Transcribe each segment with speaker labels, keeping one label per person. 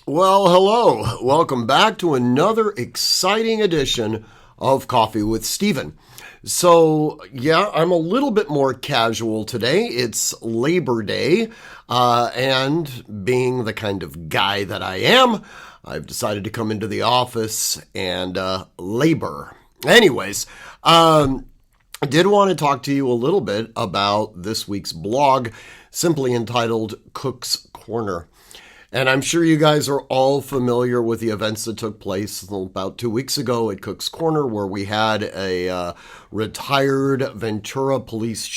Speaker 1: Well, hello. Welcome back to another exciting edition of Coffee with Steven. I'm a little bit more casual today. It's Labor Day, and being the kind of guy that I am, I've decided to come into the office and labor. Anyways, I did want to talk to you a little bit about this week's blog, simply entitled Cook's Corner. And I'm sure you guys are all familiar with the events that took place about 2 weeks ago at Cook's Corner, where we had a retired Ventura police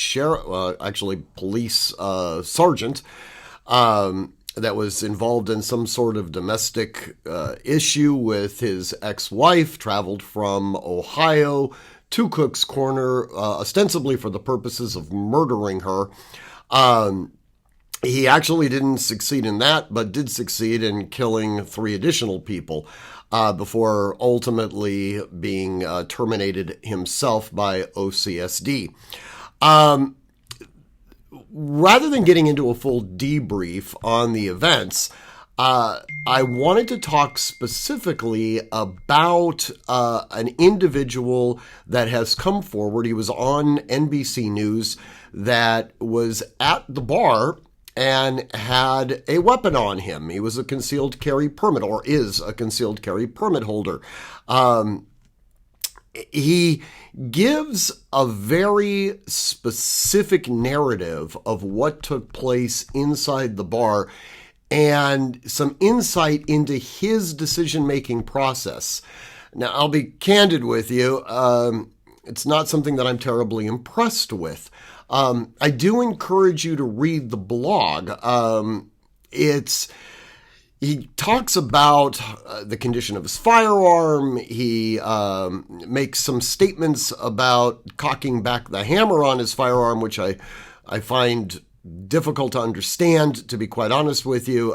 Speaker 1: sergeant that was involved in some sort of domestic issue with his ex-wife, traveled from Ohio to Cook's Corner, ostensibly for the purposes of murdering her. He actually didn't succeed in that, but did succeed in killing 3 additional people before ultimately being terminated himself by OCSD. Rather than getting into a full debrief on the events, I wanted to talk specifically about an individual that has come forward. He was on NBC News that was at the bar and had a weapon on him. He was a concealed carry permit, or is a concealed carry permit holder. He gives a very specific narrative of what took place inside the bar and some insight into his decision-making process. Now, I'll be candid with you. It's not something that I'm terribly impressed with. I do encourage you to read the blog. He talks about the condition of his firearm. He makes some statements about cocking back the hammer on his firearm, which I find difficult to understand, to be quite honest with you.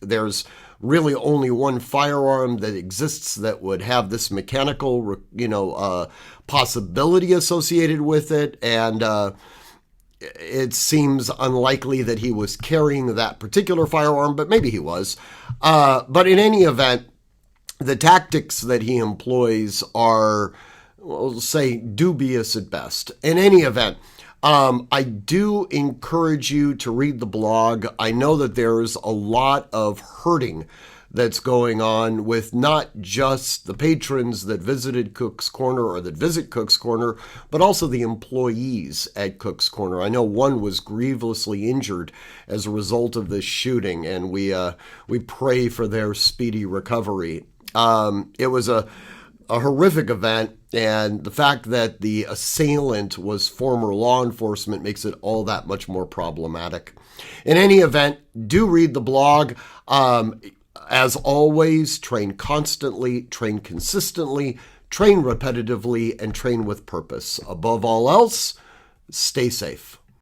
Speaker 1: There's really only one firearm that exists that would have this mechanical, possibility associated with it, and it seems unlikely that he was carrying that particular firearm, but maybe he was. But in any event, the tactics that he employs are, we'll say, dubious at best. In any event, I do encourage you to read the blog. I know that there's a lot of hurting that's going on with not just the patrons that visited Cook's Corner or that visit Cook's Corner, but also the employees at Cook's Corner. I know one was grievously injured as a result of this shooting, and we pray for their speedy recovery. It was a horrific event, and the fact that the assailant was former law enforcement makes it all that much more problematic. In any event, do read the blog. As always, train constantly, train consistently, train repetitively, and train with purpose. Above all else, stay safe.